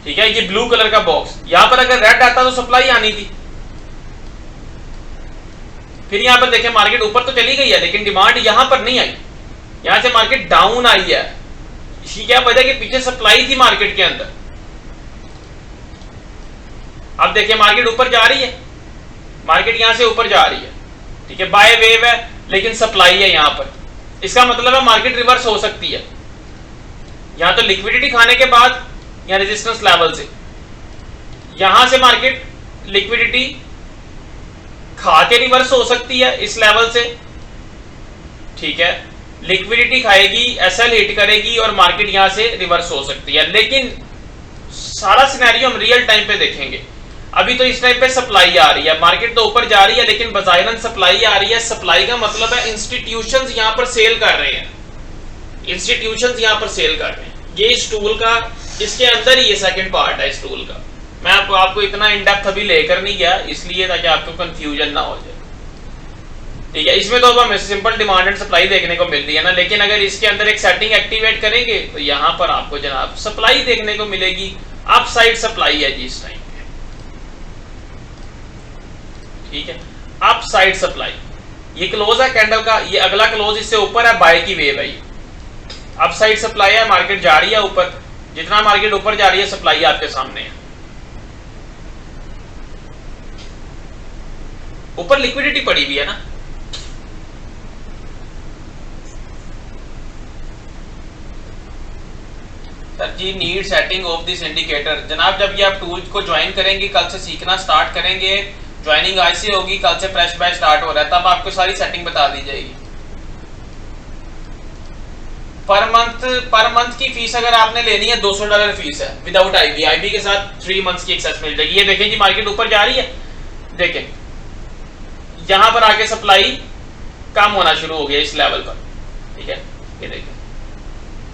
ठीक है। ये ब्लू कलर का बॉक्स, यहां पर अगर रेड आता तो सप्लाई आनी थी। फिर यहां पर देखें मार्केट ऊपर तो चली गई है, लेकिन डिमांड यहां पर नहीं आई, यहां से मार्केट डाउन आई है। इसकी क्या वजह कि पीछे सप्लाई थी मार्केट के अंदर। अब देखिए मार्केट ऊपर जा रही है, मार्केट यहां से ऊपर जा रही है, ठीक है, बाय वेव है, लेकिन सप्लाई है यहां पर। इसका मतलब है मार्केट रिवर्स हो सकती है। यहां तो लिक्विडिटी खाने के बाद या रेजिस्टेंस लेवल से, यहां से मार्केट लिक्विडिटी खा के रिवर्स हो सकती है इस लेवल से, ठीक है। लिक्विडिटी खाएगी, एसएल हिट करेगी और मार्केट यहां से रिवर्स हो सकती है। लेकिन सारा सिनेरियो हम रियल टाइम पे देखेंगे। अभी तो इस टाइम पे सप्लाई आ रही है, मार्केट तो ऊपर जा रही है, लेकिन बजायरन सप्लाई आ रही है। सप्लाई का मतलब है इंस्टीट्यूशंस यहां पर सेल कर रहे हैं, इंस्टीट्यूशंस यहां पर सेल कर रहे हैं। ये इस टूल का, इसके अंदर ही ये सेकंड पार्ट है इस टूल का। मैं आपको इतना इन डेप्थ अभी लेकर नहीं गया, इसलिए ताकि आपको कंफ्यूजन ना हो जाए, ठीक है। इसमें तो अब हमें सिंपल डिमांड एंड सप्लाई देखने को मिल रही है ना, लेकिन अगर इसके अंदर एक सेटिंग एक्टिवेट करेंगे तो यहां पर आपको जनाब सप्लाई देखने को मिलेगी। अप साइड सप्लाई है जी इस टाइम पे, ठीक है, अप साइड सप्लाई। ये क्लोज है कैंडल का, ये अगला क्लोज इससे ऊपर है, बाय की वेव है ये। अप साइड सप्लाई है, मार्केट जा रही है ऊपर, जितना मार्केट ऊपर जा रही है सप्लाई आपके सामने है। ऊपर लिक्विडिटी पड़ी हुई है ना, sir ji need setting of this indicator. जनाब जब ये आप टूल को ज्वाइन करेंगे, कल से सीखना स्टार्ट करेंगे, ज्वाइनिंग आज से होगी, कल से फ्रेश बैच स्टार्ट हो रहा है, तब आपको सारी सेटिंग बता दी जाएगी। पर मंथ की फीस अगर आपने लेनी है $200 फीस है विदाउट आईबी। आईबी के साथ 3 मंथ्स की एक्सेस मिल जाएगी। ये देखें जी मार्केट ऊपर जा रही है, देखें यहां पर आके सप्लाई कम होना शुरू हो गया इस लेवल पर, ठीक है। ये देखें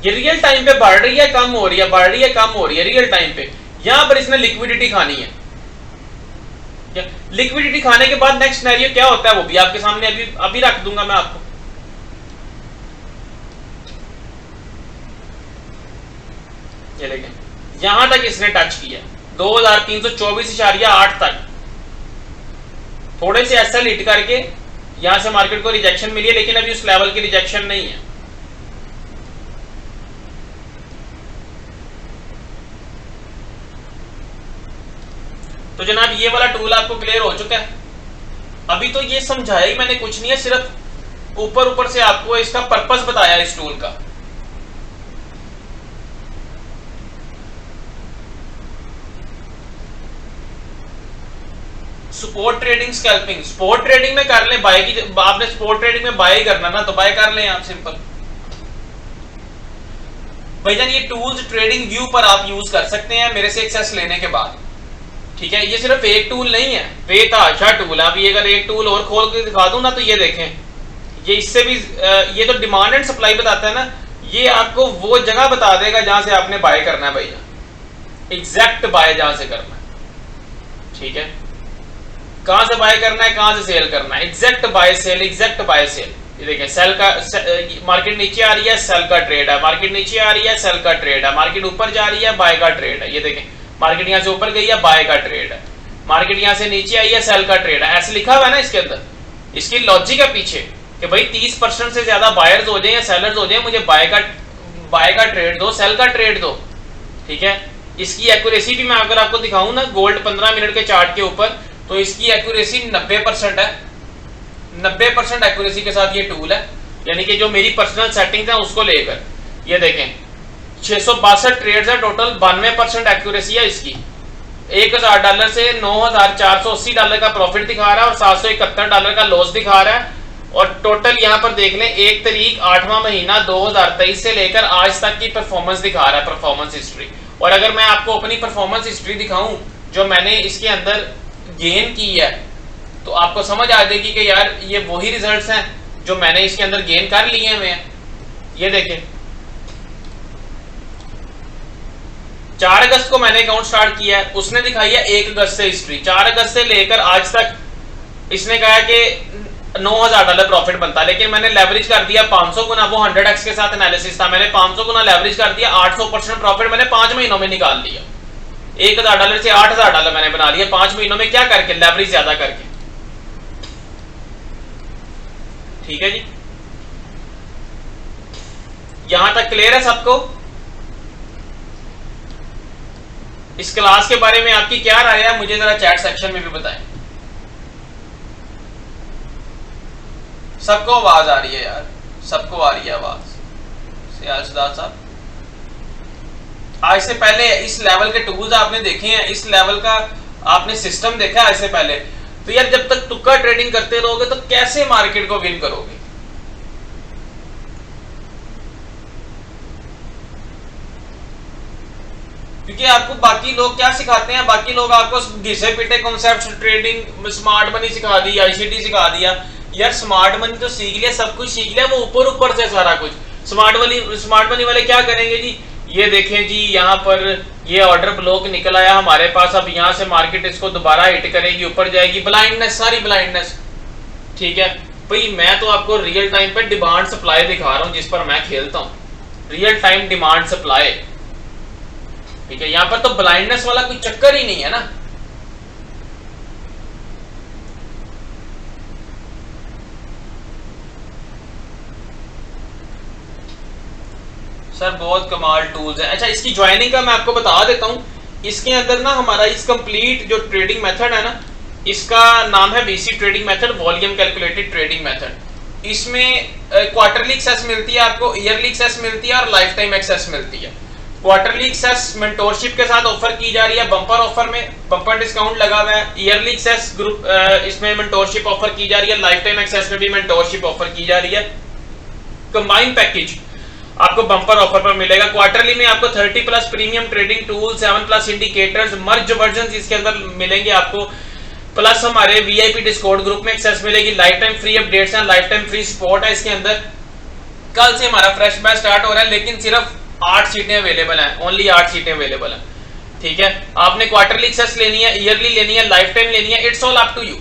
ये रियल टाइम पे बढ़ रही है, कम हो रही है, बढ़ रही है, कम हो रही है रियल टाइम पे। यहां पर इसने लिक्विडिटी खानी है। लिक्विडिटी खाने के बाद नेक्स्ट सिनेरियो क्या होता है वो भी आपके सामने अभी रख दूंगा मैं आपको। ये देखें यहां तक इसने टच किया 2324.8 तक, थोड़े से एसएल हिट करके यहां से मार्केट को रिजेक्शन मिली है, लेकिन अभी उस लेवल की रिजेक्शन नहीं है। तो जनाब ये वाला टूल आपको क्लियर हो चुका है। अभी तो ये समझाया ही मैंने कुछ नहीं है, सिर्फ ऊपर से आपको इसका पर्पस बताया इस टूल का। Spot trading, scalping. Spot trading में कर ले बाय की, आपने स्पॉट ट्रेडिंग में बाय करना ना तो बाय कर लें आप, सिंपल। भाईजान ये टूल्स ट्रेडिंग व्यू पर आप यूज कर सकते हैं मेरे से एक्सेस लेने के बाद, ठीक है। ये सिर्फ एक टूल नहीं है, बेताशा टूल है। अभी अगर एक टूल और खोल के दिखा दूं ना तो ये देखें, ये इससे भी ये तो डिमांड एंड सप्लाई बताता है ना, ये आपको वो जगह बता देगा जहां से आपने बाय करना है भैया, एग्जैक्ट बाय जहां से करना है, ठीक है। कहां से बाय करना है, कहां से सेल करना है, exact buy sell, exact buy sell. ये देखें सेल का, मार्केट नीचे आ रही है सेल का ट्रेड है, मार्केट नीचे आ रही है सेल का ट्रेड है, मार्केट ऊपर जा रही है बाय का ट्रेड है। ये देखें मार्केट यहां से ऊपर गई है बाय का ट्रेड है, मार्केट यहां से नीचे आई है सेल का ट्रेड है। ऐसे लिखा हुआ है ना इसके अंदर, इसकी लॉजिक है पीछे कि भाई 30% से ज्यादा बायर्स हो जाए या सेलर्स हो जाए, मुझे बाय का ट्रेड दो, सेल का ट्रेड दो, ठीक है। इसकी एक्यूरेसी भी मैं अगर आपको दिखाऊं ना गोल्ड 15 मिनट के चार्ट के ऊपर, तो इसकी एक्यूरेसी 90% है। 90% एक्यूरेसी के साथ ये टूल है, यानी कि जो मेरी पर्सनल सेटिंग्स है उसको लेकर ये देखें 662 ट्रेड्स है टोटल, 92% एक्यूरेसी है इसकी। $1000 से $9480 का प्रॉफिट दिखा रहा है और $771 का लॉस दिखा रहा है। और टोटल यहां पर देख लें 1 तारीख 8वां महीना 2023 से लेकर आज तक की परफॉर्मेंस दिखा रहा है, परफॉर्मेंस हिस्ट्री। और अगर मैं आपको अपनी परफॉर्मेंस हिस्ट्री दिखाऊं जो मैंने इसके अंदर गेन की है, तो आपको समझ आ जाएगी कि यार ये वही रिजल्ट्स हैं जो मैंने इसके अंदर गेन कर लिए हुए हैं। ये देखें 4 अगस्त को मैंने अकाउंट स्टार्ट किया है, उसने दिखाई है 1 अगस्त से हिस्ट्री। 4 अगस्त से लेकर आज तक इसने कहा कि $9000 प्रॉफिट बनता, लेकिन मैंने लेवरेज कर दिया 500 गुना। वो 100x के साथ एनालिसिस था, मैंने 500 गुना लेवरेज कर दिया, 800% प्रॉफिट मैंने 5 महीनों में निकाल लिया। $1000 से $8000 मैंने बना लिया 5 महीनों में। क्या करके? लेवरेज ज्यादा करके। ठीक है जी, यहां तक क्लियर है सबको? इस क्लास के बारे में आपकी क्या राय है, मुझे जरा चैट सेक्शन में भी बताएं। सबको आवाज आ रही है यार? सबको आ रही है आवाज? सियासदार साहब, आज से पहले इस लेवल के टूल्स आपने देखे हैं, इस लेवल का आपने सिस्टम देखा है आज से पहले? तो यार जब तक तुक्का ट्रेडिंग करते रहोगे तो कैसे मार्केट को विन करोगे? क्योंकि आपको बाकी लोग क्या सिखाते हैं, बाकी लोग आपको घिसे पिटे कॉन्सेप्ट, ट्रेडिंग, स्मार्ट मनी सिखा दी, आईसीटी सिखा दिया। यार स्मार्ट मनी तो सीख लिया, सब कुछ सीख लिया, वो ऊपर ऊपर से सारा कुछ। स्मार्ट मनी वाले क्या करेंगे जी? ये देखें जी, यहाँ पर ये ऑर्डर ब्लॉक निकल आया हमारे पास, अब यहाँ से मार्केट इसको दोबारा हिट करेगी, ऊपर जाएगी। ब्लाइंडनेस, सारी ब्लाइंडनेस। ठीक है भाई, मैं तो आपको रियल टाइम पे डिमांड सप्लाई दिखा रहा हूँ जिस पर मैं खेलता हूँ, रियल टाइम डिमांड सप्लाई। ठीक है, यहां पर तो ब्लाइंडनेस वाला कोई चक्कर ही नहीं है ना। सर बहुत कमाल टूल्स है। अच्छा, इसकी ज्वाइनिंग का मैं आपको बता देता हूं। इसके अंदर ना हमारा इस कंप्लीट जो ट्रेडिंग मेथड है ना, इसका नाम है VC trading method, volume calculated trading method. इसमें क्वार्टरली एक्सेस मिलती है आपको, ईयरली एक्सेस मिलती है और लाइफ टाइम एक्सेस मिलती है। क्वार्टरली एक्सेस मेंटोरशिप के साथ ऑफर की जा रही है, बम्पर ऑफर में बम्पर डिस्काउंट लगा हुआ है। ईयरली एक्सेस ग्रुप इसमें मेंटोरशिप ऑफर की जा रही है, लाइफ टाइम एक्सेस में भी मेंटोरशिप ऑफर की जा रही है। कंबाइंड पैकेज आपको बम्पर ऑफर पर मिलेगा। क्वार्टरली में आपको 30+ प्रीमियम ट्रेडिंग टूल, 7+ इंडिकेटर्स, मर्ज वर्जन इसके अंदर मिलेंगे आपको, प्लस हमारे वीआईपी डिस्कॉर्ड ग्रुप में एक्सेस मिलेगी। लाइफ टाइम फ्री अपडेट्स हैं, लाइफ टाइम फ्री सपोर्ट है इसके अंदर। कल से हमारा फ्रेश बैच स्टार्ट हो रहा है, लेकिन सिर्फ 8 सीटें अवेलेबल हैं, ओनली 8 सीटें अवेलेबल हैं। ठीक है, आपने क्वार्टरली एक्सेस लेनी है, ईयरली लेनी है, लाइफ टाइम लेनी है, it's all up to you.